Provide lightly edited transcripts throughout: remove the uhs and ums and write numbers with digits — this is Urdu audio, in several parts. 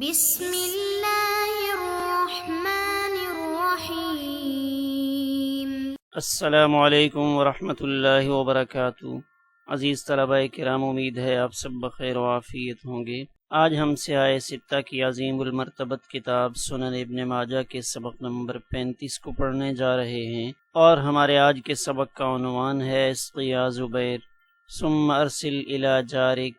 بسم اللہ الرحمن الرحیم۔ السلام علیکم ورحمۃ اللہ وبرکاتہ۔ عزیز طلبہ کرام، امید ہے آپ سب بخیر و عافیت ہوں گے۔ آج ہم سیاہ ستہ کی عظیم المرتبت کتاب سنن ابن ماجہ کے سبق نمبر 35 کو پڑھنے جا رہے ہیں، اور ہمارے آج کے سبق کا عنوان ہے اسقی یا زبیر ثم ارسل الی جارک۔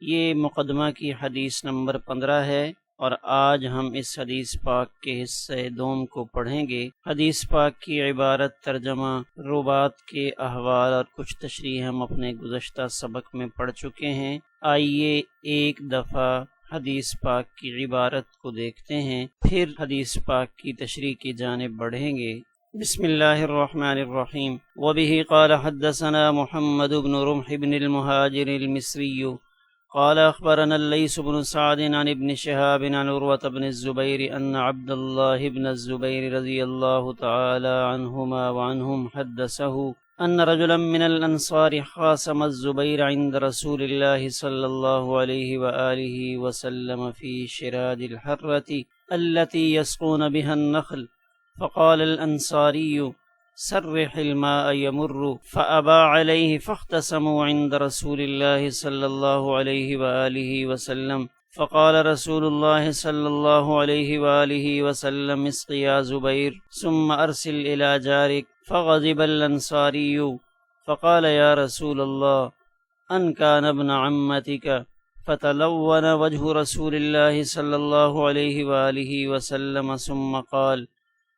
یہ مقدمہ کی حدیث نمبر 15 ہے، اور آج ہم اس حدیث پاک کے حصے دوم کو پڑھیں گے۔ حدیث پاک کی عبارت، ترجمہ، رباط کے احوال اور کچھ تشریح ہم اپنے گزشتہ سبق میں پڑھ چکے ہیں۔ آئیے ایک دفعہ حدیث پاک کی عبارت کو دیکھتے ہیں، پھر حدیث پاک کی تشریح کی جانب بڑھیں گے۔ بسم اللہ الرحمن الرحیم۔ وبہ قال حدثنا محمد بن رمح بن المہاجر المصری قال اخبرنا الليث بن سعد عن ابن شهاب عن عروة بن الزبير ان عبد الله بن الزبير رضي الله تعالى عنهما وعنهم حدثه ان رجلا من الانصار خاصم الزبير عند رسول الله صلى الله عليه وآله وسلم في شراد الحرة التي يسقون بها النخل، فقال الانصاري سرح الماء يمر، فأبى عليه فاختصموا عند رسول الله صلى الله عليه وآله وسلم، فقال رسول الله صلى الله عليه وآله وسلم اسق يا زبير ثم أرسل إلى جارك، فغضب الأنصاري فقال يا رسول الله أن كان ابن عمتك، فتلون وجه رسول الله صلى الله عليه وآله وسلم ثم قال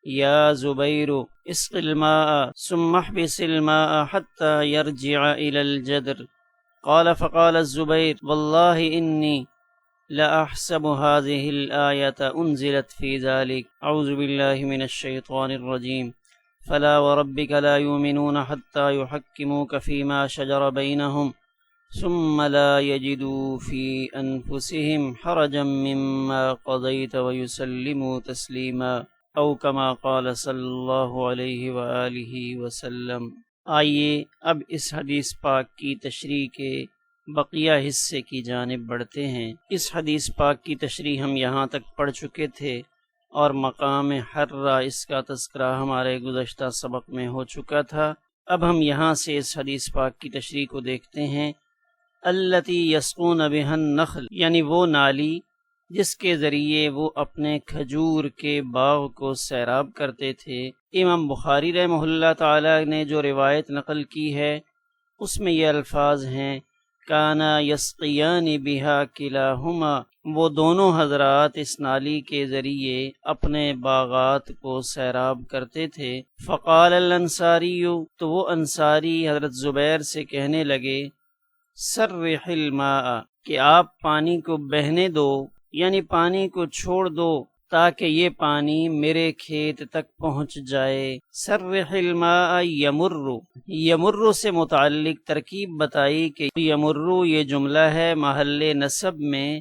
يا زبير اسق الماء ثم احبس الماء حتى يرجع إلى الجدر، قال فقال الزبير والله إني لأحسب هذه الآية أنزلت في ذلك، أعوذ بالله من الشيطان الرجيم، فلا وربك لا يؤمنون حتى يحكموك فيما شجر بينهم ثم لا يجدوا في أنفسهم حرجا مما قضيت ويسلموا تسليما، او کما قال صلی اللہ علیہ وآلہ وسلم۔ آئیے اب اس حدیث پاک کی تشریح کے بقیہ حصے کی جانب بڑھتے ہیں۔ اس حدیث پاک کی تشریح ہم یہاں تک پڑھ چکے تھے، اور مقام حرہ اس کا تذکرہ ہمارے گزشتہ سبق میں ہو چکا تھا۔ اب ہم یہاں سے اس حدیث پاک کی تشریح کو دیکھتے ہیں۔ التی یسقون بها النخل، یعنی وہ نالی جس کے ذریعے وہ اپنے کھجور کے باغ کو سیراب کرتے تھے۔ امام بخاری رحمہ اللہ تعالی نے جو روایت نقل کی ہے اس میں یہ الفاظ ہیں کانا یسقیان بہا کلاہما، وہ دونوں حضرات اس نالی کے ذریعے اپنے باغات کو سیراب کرتے تھے۔ فقال الانصاری، تو وہ انصاری حضرت زبیر سے کہنے لگے سرح الماء، کہ آپ پانی کو بہنے دو، یعنی پانی کو چھوڑ دو تاکہ یہ پانی میرے کھیت تک پہنچ جائے۔ سرح الماء یمر، یمر سے متعلق ترکیب بتائی کہ یمر یہ جملہ ہے محل نصب میں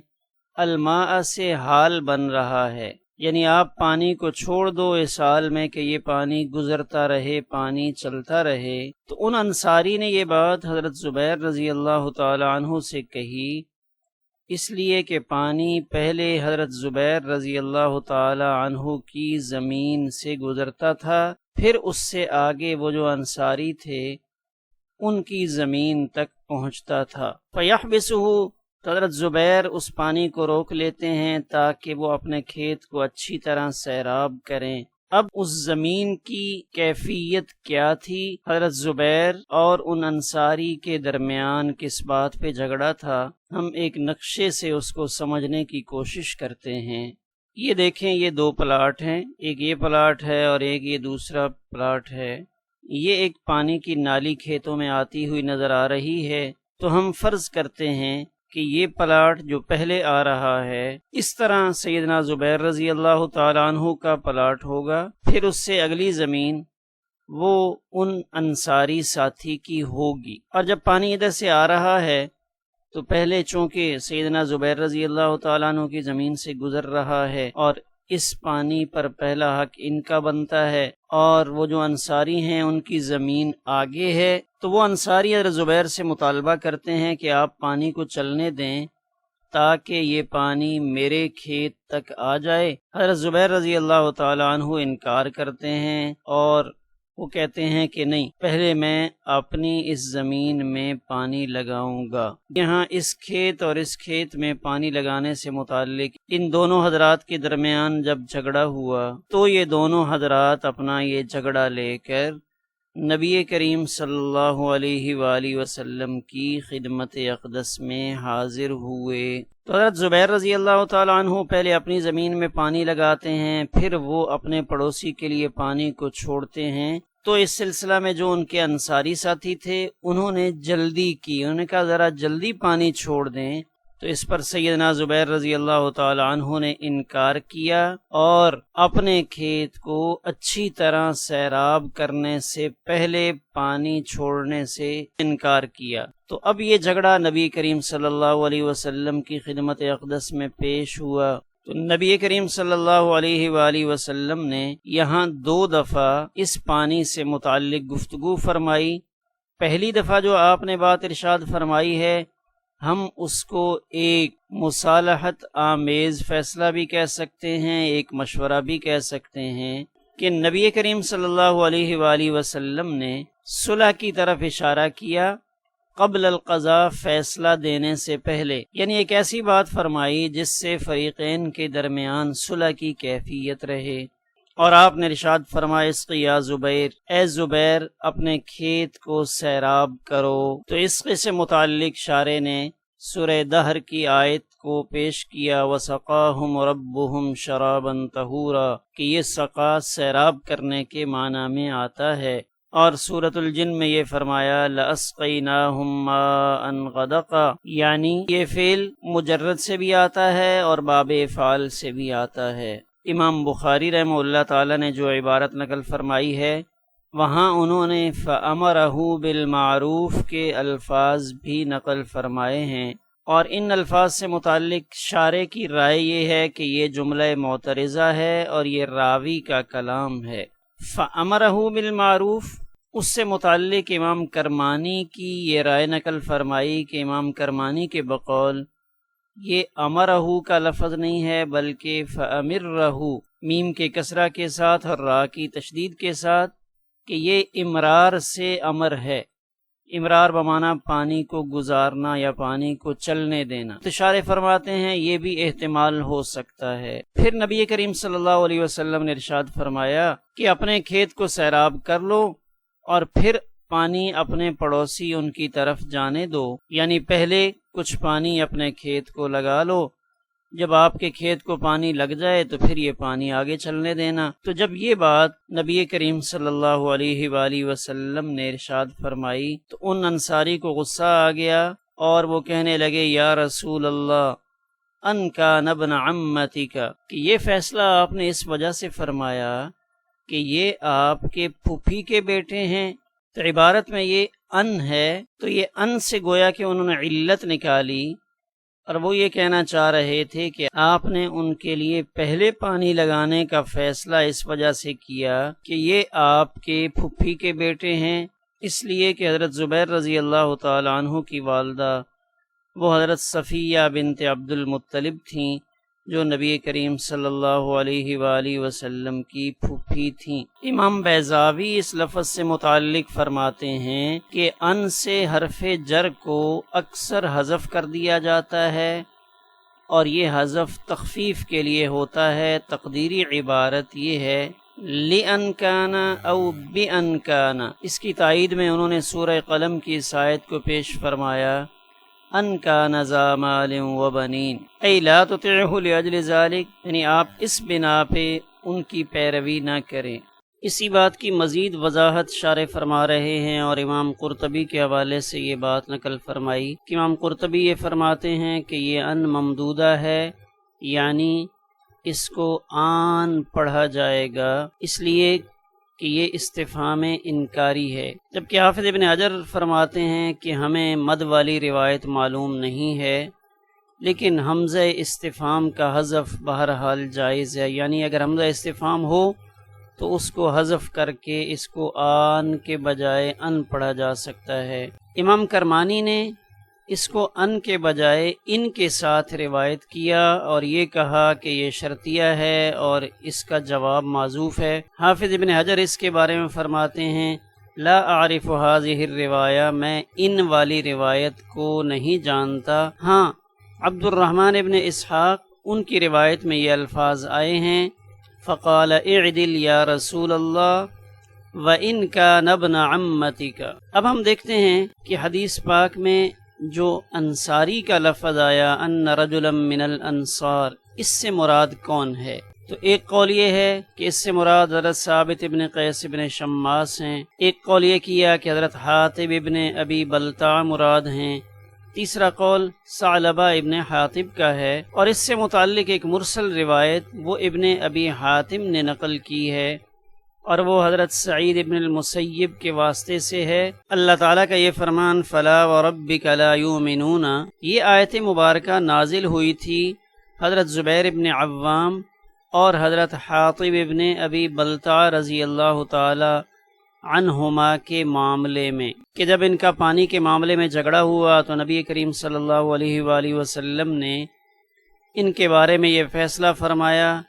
الماء سے حال بن رہا ہے، یعنی آپ پانی کو چھوڑ دو اس حال میں کہ یہ پانی گزرتا رہے، پانی چلتا رہے۔ تو ان انصاری نے یہ بات حضرت زبیر رضی اللہ تعالی عنہ سے کہی، اس لیے کہ پانی پہلے حضرت زبیر رضی اللہ تعالی عنہ کی زمین سے گزرتا تھا، پھر اس سے آگے وہ جو انصاری تھے ان کی زمین تک پہنچتا تھا۔ فَيَحْبِسُهُ، تو حضرت زبیر اس پانی کو روک لیتے ہیں تاکہ وہ اپنے کھیت کو اچھی طرح سیراب کریں۔ اب اس زمین کی کیفیت کیا تھی؟ حضرت زبیر اور ان انصاری کے درمیان کس بات پہ جھگڑا تھا؟ ہم ایک نقشے سے اس کو سمجھنے کی کوشش کرتے ہیں۔ یہ دیکھیں، یہ دو پلاٹ ہیں، ایک یہ پلاٹ ہے اور ایک یہ دوسرا پلاٹ ہے۔ یہ ایک پانی کی نالی کھیتوں میں آتی ہوئی نظر آ رہی ہے، تو ہم فرض کرتے ہیں کہ یہ پلاٹ جو پہلے آ رہا ہے اس طرح سیدنا زبیر رضی اللہ تعالیٰ عنہ کا پلاٹ ہوگا، پھر اس سے اگلی زمین وہ ان انصاری ساتھی کی ہوگی۔ اور جب پانی ادھر سے آ رہا ہے تو پہلے چونکہ سیدنا زبیر رضی اللہ تعالیٰ عنہ کی زمین سے گزر رہا ہے اور اس پانی پر پہلا حق ان کا بنتا ہے، اور وہ جو انصاری ہیں ان کی زمین آگے ہے، تو وہ انصاری حضرت زبیر سے مطالبہ کرتے ہیں کہ آپ پانی کو چلنے دیں تاکہ یہ پانی میرے کھیت تک آ جائے۔ حضرت زبیر رضی اللہ تعالیٰ عنہ انکار کرتے ہیں اور وہ کہتے ہیں کہ نہیں، پہلے میں اپنی اس زمین میں پانی لگاؤں گا۔ یہاں اس کھیت اور اس کھیت میں پانی لگانے سے متعلق ان دونوں حضرات کے درمیان جب جھگڑا ہوا تو یہ دونوں حضرات اپنا یہ جھگڑا لے کر نبی کریم صلی اللہ علیہ وآلہ وسلم کی خدمت اقدس میں حاضر ہوئے۔ تو حضرت زبیر رضی اللہ تعالیٰ عنہ پہلے اپنی زمین میں پانی لگاتے ہیں، پھر وہ اپنے پڑوسی کے لیے پانی کو چھوڑتے ہیں۔ تو اس سلسلہ میں جو ان کے انصاری ساتھی تھے انہوں نے جلدی کی، انہوں نے کہا ذرا جلدی پانی چھوڑ دیں۔ تو اس پر سیدنا زبیر رضی اللہ تعالی عنہ نے انکار کیا اور اپنے کھیت کو اچھی طرح سیراب کرنے سے پہلے پانی چھوڑنے سے انکار کیا۔ تو اب یہ جھگڑا نبی کریم صلی اللہ علیہ وسلم کی خدمت اقدس میں پیش ہوا۔ تو نبی کریم صلی اللہ علیہ وآلہ وسلم نے یہاں 2 دفعہ اس پانی سے متعلق گفتگو فرمائی۔ پہلی دفعہ جو آپ نے بات ارشاد فرمائی ہے، ہم اس کو ایک مصالحت آمیز فیصلہ بھی کہہ سکتے ہیں، ایک مشورہ بھی کہہ سکتے ہیں کہ نبی کریم صلی اللہ علیہ وآلہ وسلم نے صلح کی طرف اشارہ کیا قبل القضاء، فیصلہ دینے سے پہلے، یعنی ایک ایسی بات فرمائی جس سے فریقین کے درمیان صلح کی کیفیت رہے۔ اور آپ نے ارشاد فرمایا اسقی یا زبیر، اے زبیر اپنے کھیت کو سیراب کرو۔ تو اس سے متعلق شارح نے سورہ دہر کی آیت کو پیش کیا، وَسَقَاهُمْ رَبُّهُمْ شَرَابًا طَهُورًا، کہ یہ سقا سیراب کرنے کے معنی میں آتا ہے۔ اور سورۃ الجن میں یہ فرمایا لَأَسْقَيْنَاهُمْ مَاءً غَدَقًا، یعنی یہ فعل مجرد سے بھی آتا ہے اور باب افعال سے بھی آتا ہے۔ امام بخاری رحمہ اللہ تعالی نے جو عبارت نقل فرمائی ہے وہاں انہوں نے فَأَمَرَهُ بِالْمَعْرُوفِ کے الفاظ بھی نقل فرمائے ہیں، اور ان الفاظ سے متعلق شارح کی رائے یہ ہے کہ یہ جملہ معترضہ ہے اور یہ راوی کا کلام ہے۔ فَأَمَرَهُ بِالْمَعْرُوفِ، اس سے متعلق امام کرمانی کی یہ رائے نقل فرمائی کہ امام کرمانی کے بقول یہ امرہ کا لفظ نہیں ہے بلکہ فَأَمِرَّهُ، میم کے کسرہ کے ساتھ اور را کی تشدید کے ساتھ، کہ یہ امرار سے امر ہے۔ امرار بمعنی پانی کو گزارنا یا پانی کو چلنے دینا۔ تو شارح فرماتے ہیں یہ بھی احتمال ہو سکتا ہے۔ پھر نبی کریم صلی اللہ علیہ وسلم نے ارشاد فرمایا کہ اپنے کھیت کو سیراب کر لو اور پھر پانی اپنے پڑوسی ان کی طرف جانے دو، یعنی پہلے کچھ پانی اپنے کھیت کو لگا لو، جب آپ کے کھیت کو پانی لگ جائے تو پھر یہ پانی آگے چلنے دینا۔ تو جب یہ بات نبی کریم صلی اللہ علیہ وآلہ وسلم نے ارشاد فرمائی تو ان انصاری کو غصہ آ گیا اور وہ کہنے لگے یا رسول اللہ ان کان ابن عمتک، کہ یہ فیصلہ آپ نے اس وجہ سے فرمایا کہ یہ آپ کے پھوپھی کے بیٹے ہیں۔ تو عبارت میں یہ ان ہے، تو یہ ان سے گویا کہ انہوں نے علت نکالی، اور وہ یہ کہنا چاہ رہے تھے کہ آپ نے ان کے لیے پہلے پانی لگانے کا فیصلہ اس وجہ سے کیا کہ یہ آپ کے پھوپھی کے بیٹے ہیں، اس لیے کہ حضرت زبیر رضی اللہ تعالی عنہ کی والدہ وہ حضرت صفیہ بنت عبد المطلب تھیں جو نبی کریم صلی اللہ علیہ وآلہ وسلم کی پھوپھی تھیں۔ امام بیضاوی اس لفظ سے متعلق فرماتے ہیں کہ ان سے حرف جر کو اکثر حذف کر دیا جاتا ہے اور یہ حذف تخفیف کے لیے ہوتا ہے۔ تقدیری عبارت یہ ہے لِأَن كَانَ أَوْ بِأَن كَانَ، اس کی تائید میں انہوں نے سورہ قلم کی اس آیت کو پیش فرمایا ان کان ذا مال و بنین ای لا تطعہ لاجل ذلک، یعنی آپ اس بنا پہ ان کی پیروی نہ کریں۔ اسی بات کی مزید وضاحت شارح فرما رہے ہیں اور امام قرطبی کے حوالے سے یہ بات نقل فرمائی کہ امام قرطبی یہ فرماتے ہیں کہ یہ ان ممدودہ ہے، یعنی اس کو آن پڑھا جائے گا، اس لیے کہ یہ استفہام انکاری ہے، جبکہ حافظ ابن حجر فرماتے ہیں کہ ہمیں مد والی روایت معلوم نہیں ہے، لیکن حمزہ استفہام کا حذف بہرحال جائز ہے، یعنی اگر حمزہ استفہام ہو تو اس کو حذف کر کے اس کو آن کے بجائے ان پڑھا جا سکتا ہے۔ امام کرمانی نے اس کو ان کے بجائے ان کے ساتھ روایت کیا اور یہ کہا کہ یہ شرطیہ ہے اور اس کا جواب معذوف ہے۔ حافظ ابن حجر اس کے بارے میں فرماتے ہیں لا اعرف هذه الروایہ، میں ان والی روایت کو نہیں جانتا۔ ہاں عبد الرحمن ابن اسحاق ان کی روایت میں یہ الفاظ آئے ہیں فقال اعدل یا رسول اللہ وَإِن كَانَ ابْنَ عَمَّتِكَ۔ اب ہم دیکھتے ہیں کہ حدیث پاک میں جو انصاری کا لفظ آیا ان رجلا من الانصار، اس سے مراد کون ہے؟ تو ایک قول یہ ہے کہ اس سے مراد حضرت ثابت ابن قیس ابن شماس ہیں، ایک قول یہ کیا کہ حضرت حاطب ابن ابی بلتع مراد ہیں، تیسرا قول ثعلبہ ابن حاطب کا ہے، اور اس سے متعلق ایک مرسل روایت وہ ابن ابی حاتم نے نقل کی ہے اور وہ حضرت سعید ابن المسیب کے واسطے سے ہے۔ اللہ تعالیٰ کا یہ فرمان فلا وربک لا یؤمنون، یہ آیت مبارکہ نازل ہوئی تھی حضرت زبیر ابن عوام اور حضرت حاطب ابن ابی بلتع رضی اللہ تعالی عنہما کے معاملے میں، کہ جب ان کا پانی کے معاملے میں جھگڑا ہوا تو نبی کریم صلی اللہ علیہ وآلہ وسلم نے ان کے بارے میں یہ فیصلہ فرمایا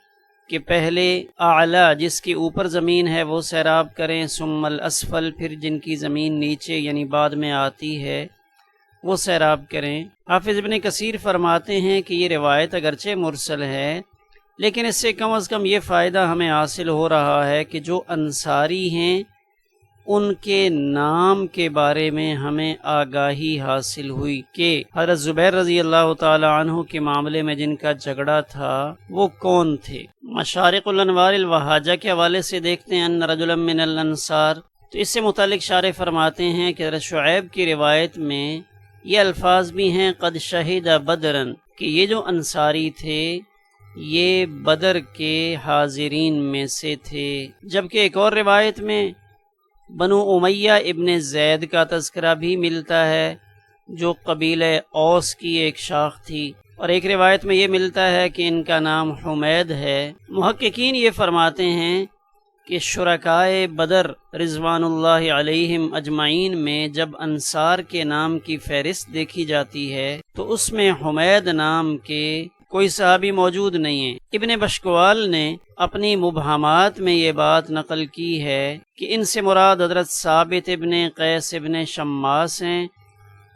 کہ پہلے اعلیٰ جس کے اوپر زمین ہے وہ سیراب کریں، ثم الاسفل پھر جن کی زمین نیچے یعنی بعد میں آتی ہے وہ سیراب کریں۔ حافظ ابن کثیر فرماتے ہیں کہ یہ روایت اگرچہ مرسل ہے لیکن اس سے کم از کم یہ فائدہ ہمیں حاصل ہو رہا ہے کہ جو انصاری ہیں ان کے نام کے بارے میں ہمیں آگاہی حاصل ہوئی کہ حضرت زبیر رضی اللہ تعالی عنہ کے معاملے میں جن کا جھگڑا تھا وہ کون تھے۔ مشارق الانوار الوہاجہ کے حوالے سے دیکھتے ہیں ان رجلا من الانصار، تو اس سے متعلق شارح فرماتے ہیں کہ حضرت شعیب کی روایت میں یہ الفاظ بھی ہیں قد شہد بدرن، کہ یہ جو انصاری تھے یہ بدر کے حاضرین میں سے تھے، جبکہ ایک اور روایت میں بنو امیہ ابن زید کا تذکرہ بھی ملتا ہے جو قبیلہ اوس کی ایک شاخ تھی، اور ایک روایت میں یہ ملتا ہے کہ ان کا نام حمید ہے۔ محققین یہ فرماتے ہیں کہ شرکائے بدر رضوان اللہ علیہم اجمعین میں جب انصار کے نام کی فہرست دیکھی جاتی ہے تو اس میں حمید نام کے کوئی صحابی موجود نہیں ہے۔ ابن بشکوال نے اپنی مبہمات میں یہ بات نقل کی ہے کہ ان سے مراد حضرت ثابت ابن قیس ابن شماس ہیں،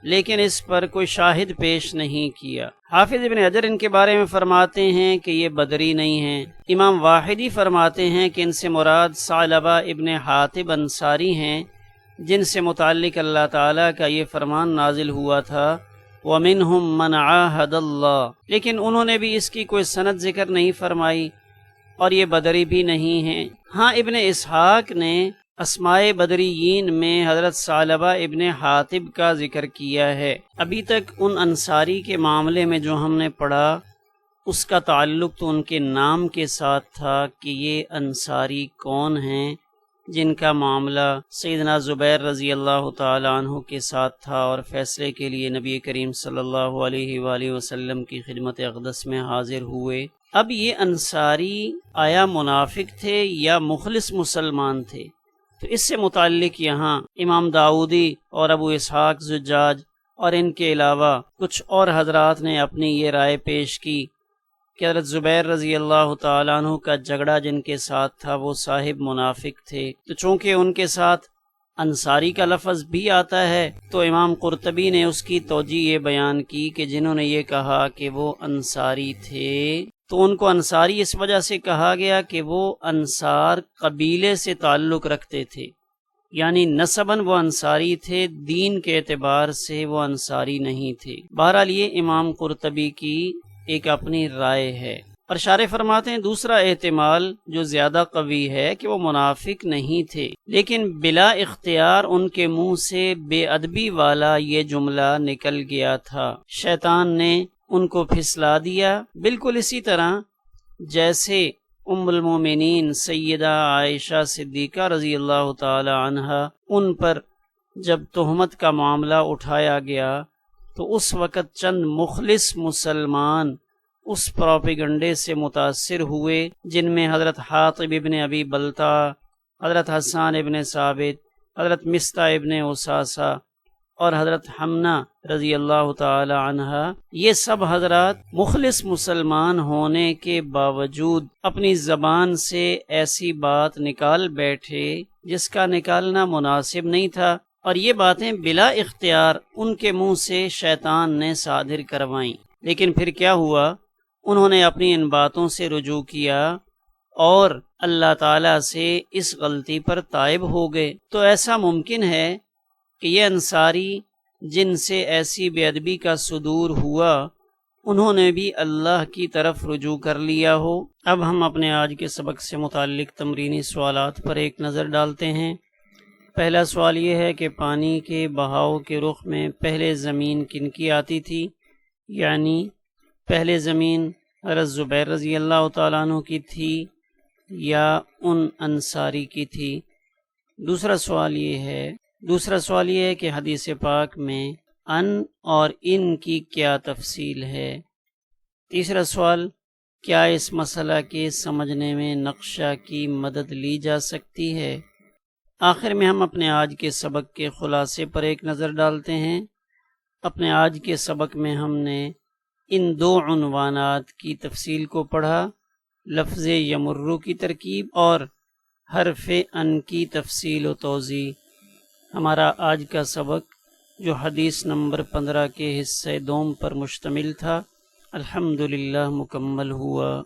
لیکن اس پر کوئی شاہد پیش نہیں کیا۔ حافظ ابن حجر ان کے بارے میں فرماتے ہیں کہ یہ بدری نہیں ہیں۔ امام واحدی فرماتے ہیں کہ ان سے مراد ثعلبہ ابن حاطب انصاری ہیں جن سے متعلق اللہ تعالیٰ کا یہ فرمان نازل ہوا تھا وَمِنْهُمْ مَنْ عَاهَدَ اللَّهُ، لیکن انہوں نے بھی اس کی کوئی سند ذکر نہیں فرمائی اور یہ بدری بھی نہیں ہیں۔ ہاں ابن اسحاق نے اسماء بدریین میں حضرت ثعلبہ ابن حاطب کا ذکر کیا ہے۔ ابھی تک ان انصاری کے معاملے میں جو ہم نے پڑھا اس کا تعلق تو ان کے نام کے ساتھ تھا کہ یہ انصاری کون ہیں جن کا معاملہ سیدنا زبیر رضی اللہ تعالی عنہ کے ساتھ تھا اور فیصلے کے لیے نبی کریم صلی اللہ علیہ وآلہ وسلم کی خدمت اقدس میں حاضر ہوئے۔ اب یہ انصاری آیا منافق تھے یا مخلص مسلمان تھے؟ تو اس سے متعلق یہاں امام داؤدی اور ابو اسحاق زجاج اور ان کے علاوہ کچھ اور حضرات نے اپنی یہ رائے پیش کی کہ حضرت زبیر رضی اللہ تعالیٰ عنہ کا جھگڑا جن کے ساتھ تھا وہ صاحب منافق تھے، تو چونکہ ان کے ساتھ انصاری کا لفظ بھی آتا ہے تو امام قرطبی نے اس کی توجیہ یہ بیان کی کہ جنہوں نے یہ کہا کہ وہ انصاری تھے تو ان کو انصاری اس وجہ سے کہا گیا کہ وہ انصار قبیلے سے تعلق رکھتے تھے، یعنی نسباً وہ انصاری تھے، دین کے اعتبار سے وہ انصاری نہیں تھے۔ بہرحال یہ امام قرطبی کی ایک اپنی رائے ہے، اور شارح فرماتے ہیں دوسرا احتمال جو زیادہ قوی ہے کہ وہ منافق نہیں تھے لیکن بلا اختیار ان کے منہ سے بے ادبی والا یہ جملہ نکل گیا تھا، شیطان نے ان کو پھسلا دیا، بالکل اسی طرح جیسے ام المومنین سیدہ عائشہ صدیقہ رضی اللہ تعالی عنہا ان پر جب تہمت کا معاملہ اٹھایا گیا تو اس وقت چند مخلص مسلمان اس پروپیگنڈے سے متاثر ہوئے جن میں حضرت حاطب ابن ابی بلتع، حضرت حسان ابن ثابت، حضرت مصطح ابن اساسہ اور حضرت حمنا رضی اللہ تعالی عنہا، یہ سب حضرات مخلص مسلمان ہونے کے باوجود اپنی زبان سے ایسی بات نکال بیٹھے جس کا نکالنا مناسب نہیں تھا، اور یہ باتیں بلا اختیار ان کے منہ سے شیطان نے صادر کروائیں۔ لیکن پھر کیا ہوا؟ انہوں نے اپنی ان باتوں سے رجوع کیا اور اللہ تعالیٰ سے اس غلطی پر تائب ہو گئے۔ تو ایسا ممکن ہے کہ یہ انصاری جن سے ایسی بے ادبی کا صدور ہوا، انہوں نے بھی اللہ کی طرف رجوع کر لیا ہو۔ اب ہم اپنے آج کے سبق سے متعلق تمرینی سوالات پر ایک نظر ڈالتے ہیں۔ پہلا سوال یہ ہے کہ پانی کے بہاؤ کے رخ میں پہلے زمین کن کی آتی تھی؟ یعنی پہلے زمین حضرت زبیر رضی اللہ تعالیٰ عنہ کی تھی یا ان انصاری کی تھی؟ دوسرا سوال یہ ہے کہ حدیث پاک میں ان اور ان کی کیا تفصیل ہے؟ تیسرا سوال، کیا اس مسئلہ کے سمجھنے میں نقشہ کی مدد لی جا سکتی ہے؟ آخر میں ہم اپنے آج کے سبق کے خلاصے پر ایک نظر ڈالتے ہیں۔ اپنے آج کے سبق میں ہم نے ان دو عنوانات کی تفصیل کو پڑھا، لفظ یمرو کی ترکیب اور حرف ان کی تفصیل و توضیح۔ ہمارا آج کا سبق جو حدیث نمبر 15 کے حصے دوم پر مشتمل تھا، الحمدللہ مکمل ہوا۔